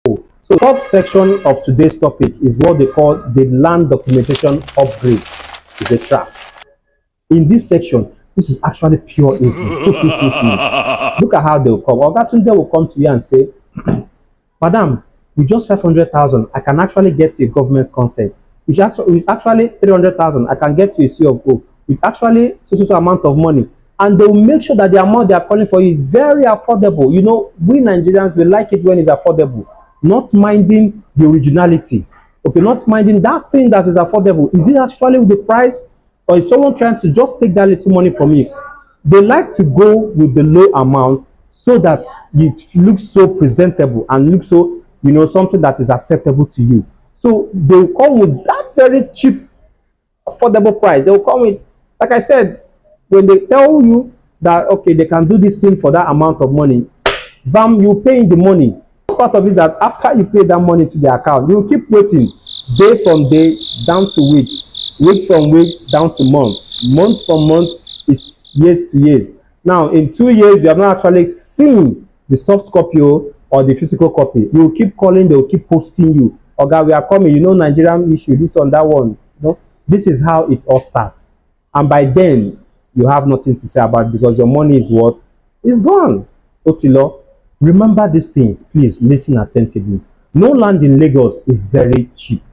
So, third section of today's topic is what they call the land documentation upgrade. Is a trap. In this section, this is actually pure info. Look at how they'll come. Ogatunde will come to you and say, Madam, with just 500,000, I can actually get you a government consent. With actually 300,000, I can get you a C of O. With actually so amount of money. And they will make sure that the amount they are calling for you is very affordable. You know, we Nigerians, we like it when it's affordable. Not minding the originality. Okay, not minding that thing that is affordable. Is it actually the price? Or is someone trying to just take that little money from you? They like to go with the low amount so that it looks so presentable and looks so, you know, something that is acceptable to you. So they will come with that very cheap, affordable price. They will come with, like I said, when they tell you that okay, they can do this thing for that amount of money, bam, you pay the money. Part of it that after you pay that money to the account, you keep waiting day from day down to weeks from weeks down to month from month is years to years. Now in 2 years you have not actually seen the soft copy or the physical copy. You will keep calling, they will keep posting you, oga, we are coming, you know, Nigerian issue, this on that one. You know, this is how it all starts, and by then you have nothing to say about it because your money is what is gone. Otilo, remember these things, please listen attentively. No land in Lagos is very cheap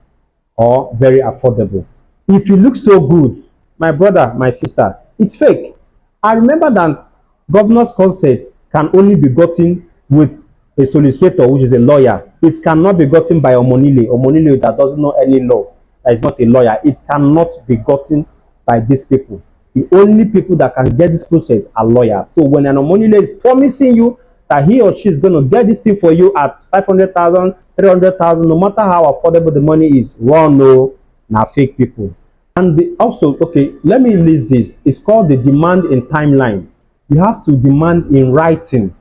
or very affordable. If you look so good, my brother, my sister, it's fake. I remember that governor's consent can only be gotten with a solicitor, which is a lawyer. It cannot be gotten by Omonile. Omonile that doesn't know any law, that is not a lawyer. It cannot be gotten by these people. The only people that can get this process are lawyers. So when an Omonile is promising you that he or she is going to get this thing for you at 500,000, 300,000, no matter how affordable the money is, run, no, now fake people. And also, okay, let me list this. It's called the demand in timeline. You have to demand in writing.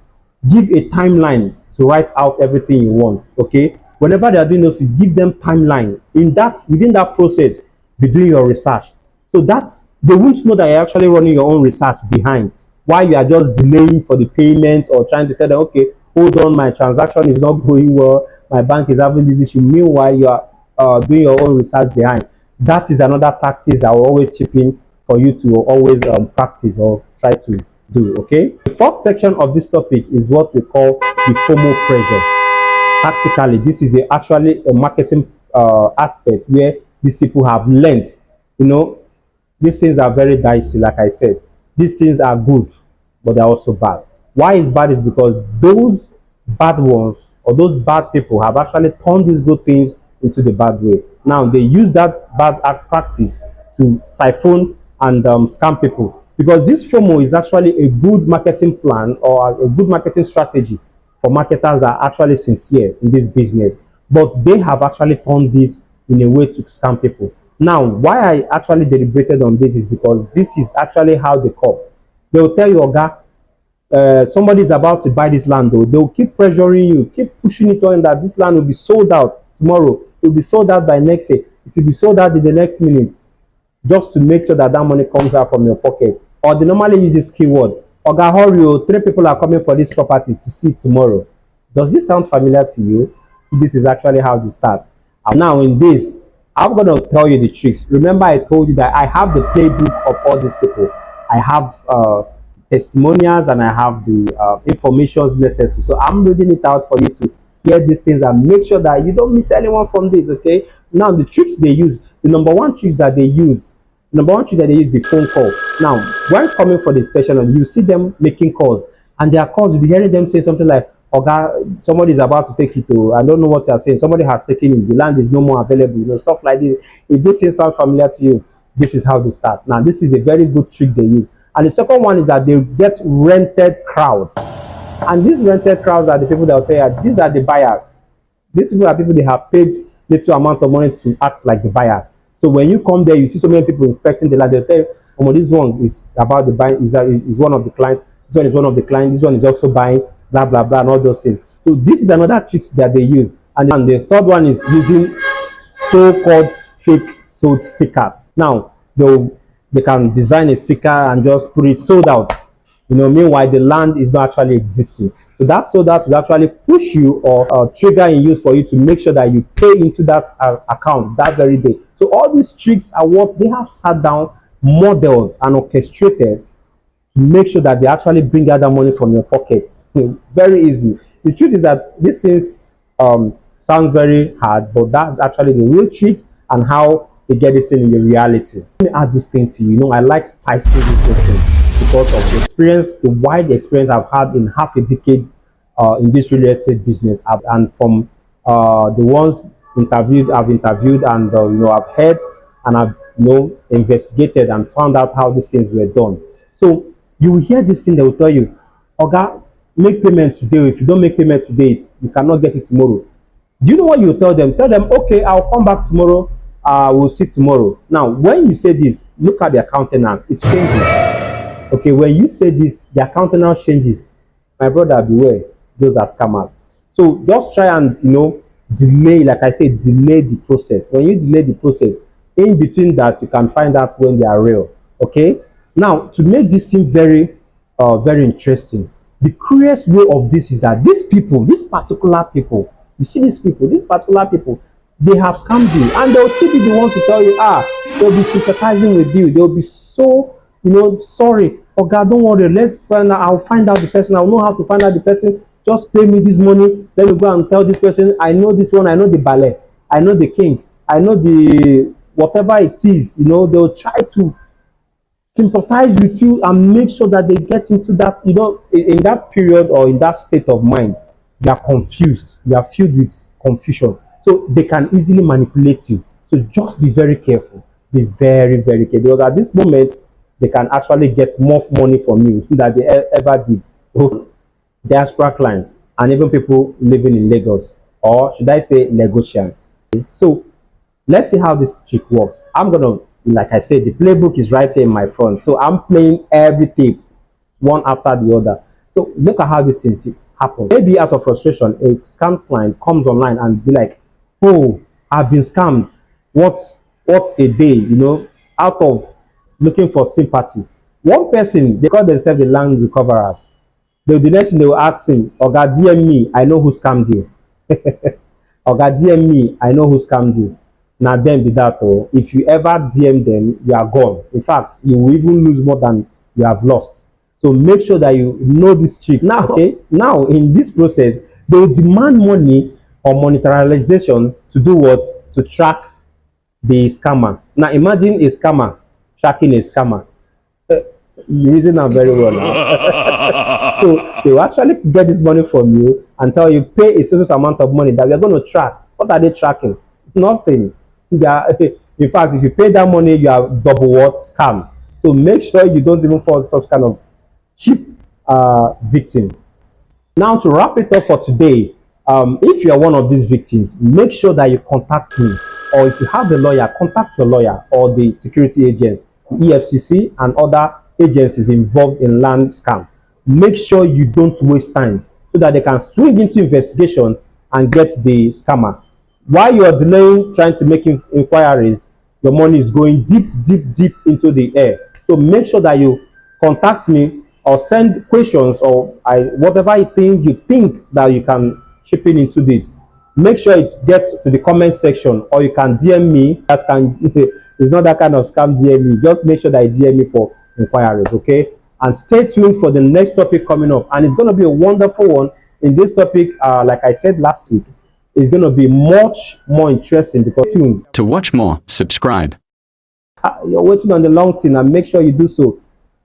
Give a timeline to write out everything you want. Okay, whenever they are doing this, you give them timeline. Within that process, be doing your research. So that's, they won't know that you're actually running your own research behind. Why you are just delaying for the payment or trying to tell them, okay, hold on, my transaction is not going well, my bank is having this issue. Meanwhile, you are doing your own research behind. That is another tactics I will always chip in for you to always practice or try to do. Okay. The fourth section of this topic is what we call the FOMO pressure. Practically, this is actually a marketing aspect where these people have learned. You know, these things are very dicey. Like I said, these things are good, but they're also bad. Why is bad is because those bad ones or those bad people have actually turned these good things into the bad way. Now they use that bad act practice to siphon and scam people, because this FOMO is actually a good marketing plan or a good marketing strategy for marketers that are actually sincere in this business, but they have actually turned this in a way to scam people. Now, why I actually deliberated on this is because this is actually how they come. They will tell you, Oga, somebody is about to buy this land, though. They will keep pressuring you, keep pushing it on that this land will be sold out tomorrow. It will be sold out by next day. It will be sold out in the next minute, just to make sure that that money comes out from your pocket. Or they normally use this keyword, Oga, hurry, 3 people are coming for this property to see tomorrow. Does this sound familiar to you? This is actually how they start. And now in this, I'm going to tell you the tricks. Remember, I told you that I have the playbook of all these people. I have testimonials and I have the information necessary. So I'm reading it out for you to hear these things and make sure that you don't miss anyone from this, okay? Now, the tricks they use, the number one trick that they use, the phone call. Now, when coming for the special, you see them making calls, and their calls, you'll be hearing them say something like, Oga, somebody is about to take it to, I don't know what you're saying, somebody has taken it, the land is no more available, you know, stuff like this. If this thing sounds familiar to you, this is how they start. Now, this is a very good trick they use. And the second one is that they get rented crowds. And these rented crowds are the people that will tell you, these are the buyers. These people are people they have paid little amount of money to act like the buyers. So when you come there, you see so many people inspecting the land. They'll tell you, oh, this one is about the buying, is one of the clients, this one is one of the clients, this one is also buying, blah, blah, blah, and all those things. So this is another trick that they use. And then the third one is using so-called fake sold stickers. Now, they can design a sticker and just put it sold out. Meanwhile, the land is not actually existing. So that will actually push you or trigger in you for you to make sure that you pay into that account that very day. So all these tricks are what they have sat down, modeled, and orchestrated to make sure that they actually bring out that money from your pockets. Very easy. The truth is that these things sound very hard, but that's actually the real trick and how they get this thing in the reality. Let me add this thing to you. I like spicing this question because of the experience, the wide experience I've had in half a decade in this real estate business, and from the ones I've interviewed, and I've heard and I've investigated and found out how these things were done. So you will hear this thing, they will tell you, Oga, make payment today. If you don't make payment today, you cannot get it tomorrow. Do you know what you tell them? Tell them, okay, I'll come back tomorrow. We'll see tomorrow. Now, when you say this, look at their countenance. It changes. Okay, when you say this, their countenance changes. My brother, beware. Those are scammers. So just try and delay, like I said, delay the process. When you delay the process, in between that, you can find out when they are real. Okay. Now, to make this thing very, very interesting, the curious way of this is that these people, these particular people, you see these particular people, they have scammed you, and they'll still be the ones to tell you, they'll be sympathizing with you. They'll be so, sorry, oh God, don't worry, let's find out. I'll find out the person. I'll know how to find out the person. Just pay me this money. Let me go and tell this person, I know this one, I know the ballet, I know the king, I know the whatever it is. They'll try to sympathize with you and make sure that they get into that, in that period or in that state of mind, they are confused, they are filled with confusion. So they can easily manipulate you. So just be very careful. Be very, very careful. Because at this moment, they can actually get more money from you than they ever did. Diaspora clients and even people living in Lagos, or should I say Lagosians. So let's see how this trick works. I'm gonna, like I said, the playbook is right here in my front. So I'm playing everything one after the other. So look at how this thing happens. Maybe out of frustration, a scam client comes online and be like, oh, I've been scammed. What's a day, out of looking for sympathy. One person, they call themselves the land recoverers. The next thing they will ask him, Oga, DM me, I know who scammed you. Oga, DM me, I know who scammed you. Now then be that, if you ever DM them, you are gone. In fact, you will even lose more than you have lost. So make sure that you know this trick. Now, okay, now in this process, they will demand money or monetization to do what? To track the scammer. Now imagine a scammer tracking a scammer. You reason that very well now. So they will actually get this money from you and tell you pay a certain amount of money that we are going to track. What are they tracking? Nothing. In fact, if you pay that money, you are double what? Scam. So make sure you don't even fall such kind of cheap victim. Now to wrap it up for today, if you are one of these victims, make sure that you contact me, or if you have a lawyer, contact your lawyer or the security agents, EFCC and other agencies involved in land scam. Make sure you don't waste time so that they can swing into investigation and get the scammer. While you are delaying trying to make inquiries, your money is going deep into the air. So make sure that you contact me or send questions or whatever things you think that you can chip in into this. Make sure it gets to the comment section, or you can DM me. It's not that kind of scam DM me. Just make sure that you DM me for inquiries, okay? And stay tuned for the next topic coming up, and it's going to be a wonderful one. In this topic, like I said last week, it's going to be much more interesting because to watch more, subscribe. You're waiting on the long thing, and make sure you do so.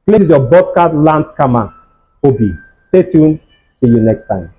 Please, is your broadcast land scammer, Obi. Stay tuned. See you next time.